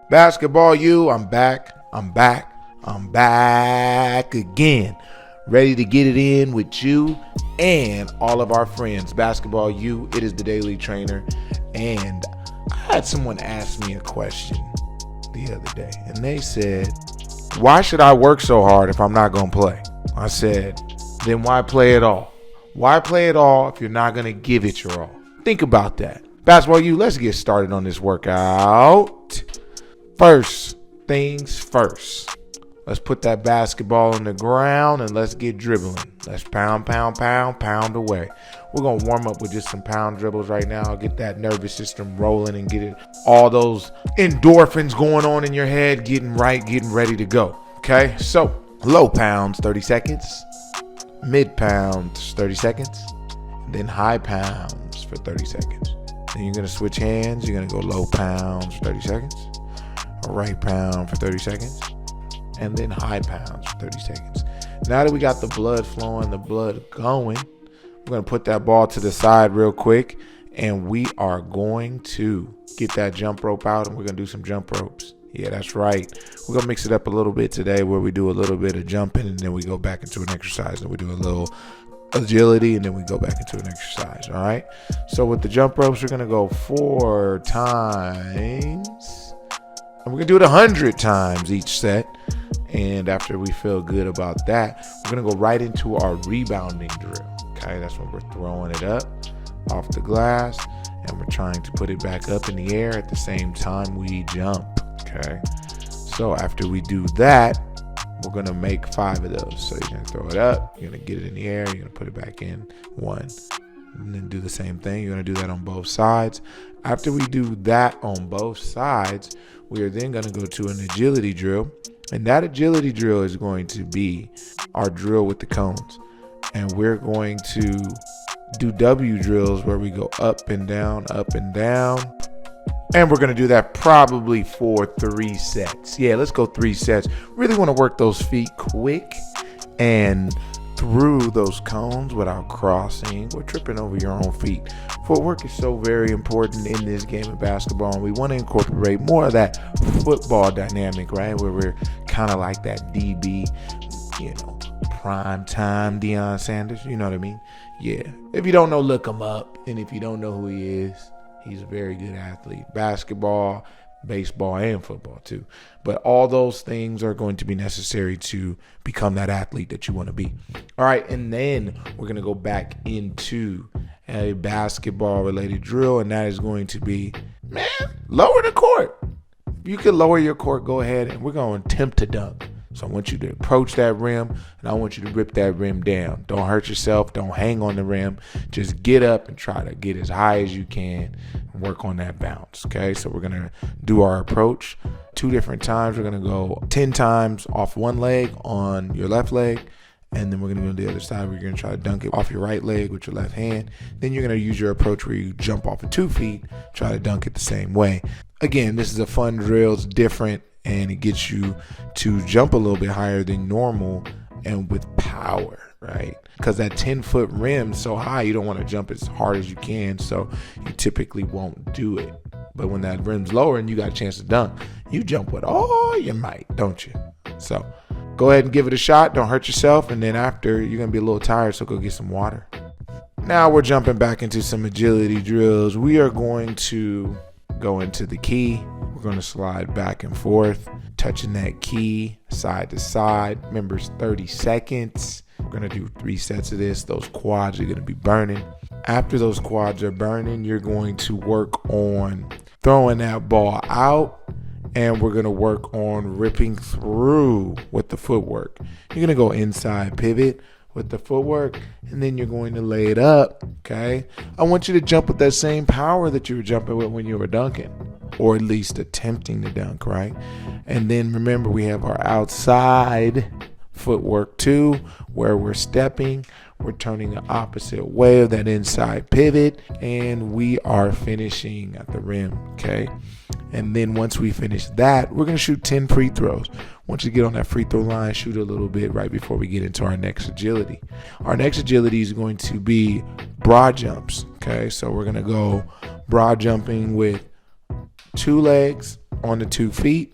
Basketball U, I'm back. I'm back again. Ready to get it in with you and all of our friends. Basketball U, it is the Daily Trainer. And I had someone ask me a question the other day. And they said, why should I work so hard if I'm not going to play? I said, then why play at all? Why play at all if you're not going to give it your all? Think about that. Basketball U, let's get started on this workout. First things first. Let's put that basketball on the ground and let's get dribbling. Let's pound away. We're going to warm up with just some pound dribbles right now. Get that nervous system rolling and get it all those endorphins going on in your head, getting ready to go. Okay, so low pounds, 30 seconds. Mid pounds, 30 seconds. Then high pounds for 30 seconds. Then you're going to switch hands. You're going to go low pounds for 30 seconds. A right pound for 30 seconds. And then high pounds for 30 seconds. Now that we got the blood flowing, the blood going, we're going to put that ball to the side real quick. And we are going to get that jump rope out and we're going to do some jump ropes. Yeah, that's right. We're going to mix it up a little bit today where we do a little bit of jumping and then we go back into an exercise and we do a little agility and then we go back into an exercise. All right. So with the jump ropes, we're going to go 4 times. And we're going to do it 100 times each set. And after we feel good about that, we're going to go right into our rebounding drill. Okay, that's when we're throwing it up off the glass and we're trying to put it back up in the air at the same time we jump. Okay, so after we do that, we're going to make 5 of those. So you're going to throw it up, you're going to get it in the air, you're going to put it back in, 1. And then do the same thing. You're going to do that on both sides. After we do that on both sides, we are then going to go to an agility drill. And that agility drill is going to be our drill with the cones. And we're going to do W drills where we go up and down, up and down. And we're going to do that probably for 3 sets. Yeah, let's go 3 sets. Really want to work those feet quick and through those cones without crossing or tripping over your own feet. Footwork is so very important in this game of basketball, and we want to incorporate more of that football dynamic, right? Where we're kind of like that DB, prime time Deion Sanders, you know what I mean? Yeah. If you don't know, look him up. And if you don't know who he is, he's a very good athlete. Basketball, baseball, and football too. But all those things are going to be necessary to become that athlete that you want to be. All right, and then we're going to go back into a basketball related drill, and that is going to be, lower the court. If you can lower your court, go ahead, and we're going to attempt to dunk. So I want you to approach that rim, and I want you to rip that rim down. Don't hurt yourself. Don't hang on the rim. Just get up and try to get as high as you can and work on that bounce, okay? So we're going to do our approach 2 different times. We're going to go 10 times off one leg on your left leg, and then we're going to go to the other side where you're going to try to dunk it off your right leg with your left hand. Then you're going to use your approach where you jump off of 2 feet, try to dunk it the same way. Again, this is a fun drill. It's different. And it gets you to jump a little bit higher than normal and with power, right? Because that 10-foot rim is so high, you don't want to jump as hard as you can, so you typically won't do it. But when that rim's lower and you got a chance to dunk, you jump with all your might, don't you? So go ahead and give it a shot. Don't hurt yourself. And then after, you're going to be a little tired, so go get some water. Now we're jumping back into some agility drills. We are going to go into the key. We're going to slide back and forth, touching that key side to side. Remember, it's 30 seconds. We're going to do 3 sets of this. Those quads are going to be burning. After those quads are burning, you're going to work on throwing that ball out, and we're going to work on ripping through with the footwork. You're going to go inside pivot with the footwork, and then you're going to lay it up, okay? I want you to jump with that same power that you were jumping with when you were dunking, or at least attempting to dunk, right? And then remember, we have our outside footwork too, where we're stepping, we're turning the opposite way of that inside pivot, and we are finishing at the rim, okay? And then once we finish that, we're going to shoot 10 free throws. Once you get on that free throw line, shoot a little bit right before we get into our next agility. Our next agility is going to be broad jumps, okay? So we're going to go broad jumping with 2 legs on the 2 feet.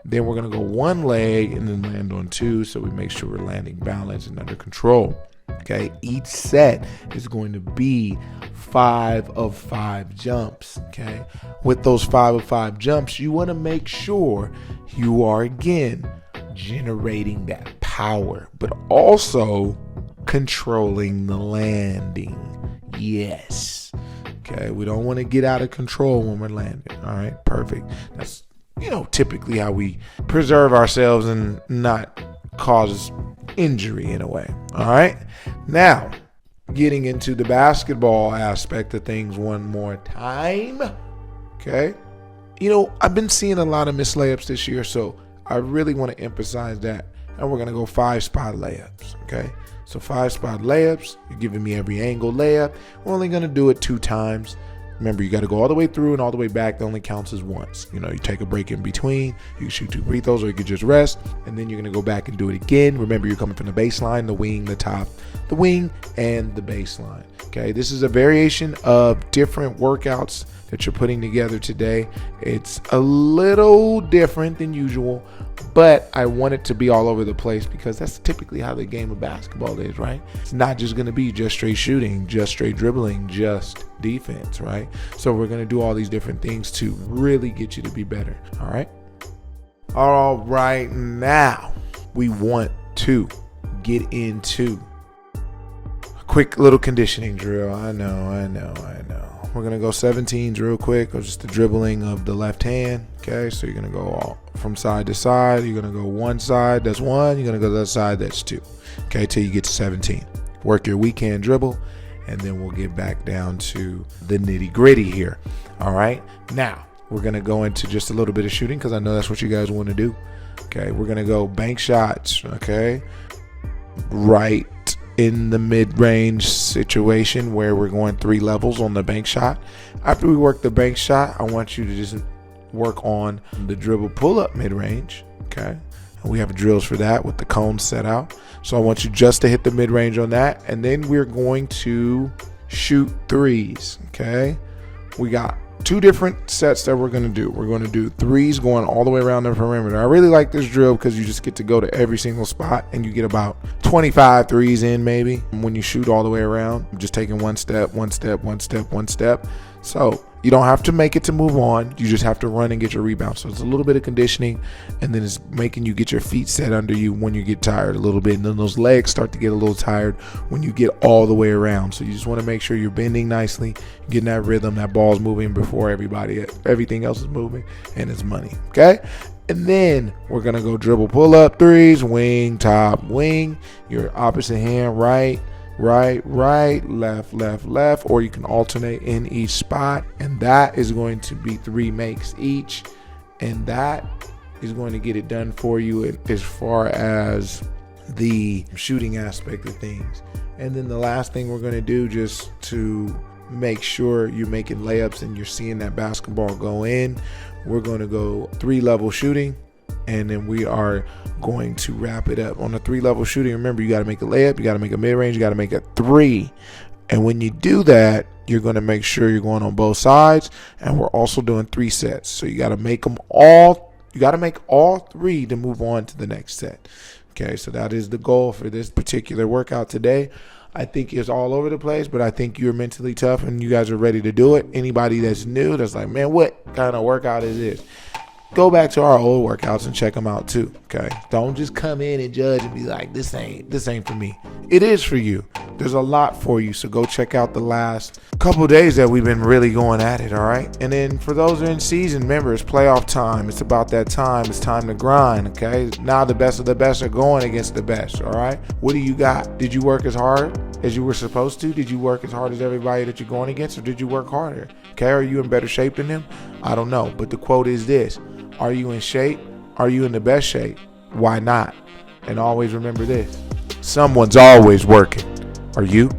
Then we're going to go one leg and then land on 2, so we make sure we're landing balanced and under control. Okay, each set is going to be 5 of 5 jumps. Okay, with those 5 of 5 jumps, you want to make sure you are again generating that power, but also controlling the landing. Yes. Okay, we don't want to get out of control when we're landing. All right, perfect. That's typically how we preserve ourselves and not cause injury in a way. All right. Now, getting into the basketball aspect of things one more time. Okay. I've been seeing a lot of missed layups this year, so I really want to emphasize that. And we're going to go 5-spot layups. Okay. So 5-spot layups, you're giving me every angle layup. We're only going to do it 2 times. Remember, you got to go all the way through and all the way back. That only counts as once. You take a break in between. You can shoot 2 free throws, or you can just rest. And then you're going to go back and do it again. Remember, you're coming from the baseline, the wing, the top, the wing, and the baseline. Okay, this is a variation of different workouts that you're putting together today. It's a little different than usual, but I want it to be all over the place because that's typically how the game of basketball is, right? It's not just going to be just straight shooting, just straight dribbling, just defense, right? So we're going to do all these different things to really get you to be better, all right? All right, now we want to get into a quick little conditioning drill. I know. We're going to go 17s real quick, or just the dribbling of the left hand. Okay, so you're going to go all from side to side. You're going to go one side, that's 1. You're going to go to the other side, that's 2. Okay, till you get to 17. Work your weak hand dribble, and then we'll get back down to the nitty gritty here. All right, now we're going to go into just a little bit of shooting because I know that's what you guys want to do. Okay, we're going to go bank shots. Okay, right in the mid-range situation where we're going 3 levels on the bank shot. After we work the bank shot, I want you to just work on the dribble pull-up mid-range. Okay, and we have drills for that with the cones set out. So I want you just to hit the mid-range on that, and then we're going to shoot 3s. Okay, we got 2 different sets that we're going to do. We're going to do 3s going all the way around the perimeter. I really like this drill because you just get to go to every single spot and you get about 25 3s in maybe when you shoot all the way around. Just taking one step. So you don't have to make it to move on. You just have to run and get your rebound. So it's a little bit of conditioning, and then it's making you get your feet set under you when you get tired a little bit. And then those legs start to get a little tired when you get all the way around. So you just want to make sure you're bending nicely, getting that rhythm, that ball's moving before everything else is moving, and it's money. Okay? And then we're going to go dribble pull up 3s, wing, top, wing. Your opposite hand, right, left, or you can alternate in each spot, and that is going to be 3 makes each, and that is going to get it done for you as far as the shooting aspect of things. And then the last thing we're going to do, just to make sure you're making layups and you're seeing that basketball go in, we're going to go 3-level shooting, and then we are going to wrap it up. On a 3-level shooting, remember, you got to make a layup, you got to make a mid-range, you got to make a 3. And when you do that, you're going to make sure you're going on both sides, and we're also doing 3 sets. So you got to make them all. You got to make all 3 to move on to the next set. Okay, so that is the goal for this particular workout today. I think it's all over the place, but I think you're mentally tough and you guys are ready to do it. Anybody that's new, that's like, man, what kind of workout is this? Go back to our old workouts and check them out too. Okay, don't just come in and judge and be like, this ain't for me. It is for you. There's a lot for you, so go check out the last couple of days that we've been really going at it. All right, and then for those who are in season, remember, it's playoff time. It's about that time. It's time to grind. Okay, now the best of the best are going against the best. All right, what do you got? Did you work as hard as you were supposed to? Did you work as hard as everybody that you're going against, or did you work harder? Okay, are you in better shape than them? I don't know, but the quote is this: are you in shape? Are you in the best shape? Why not? And always remember this: someone's always working. Are you?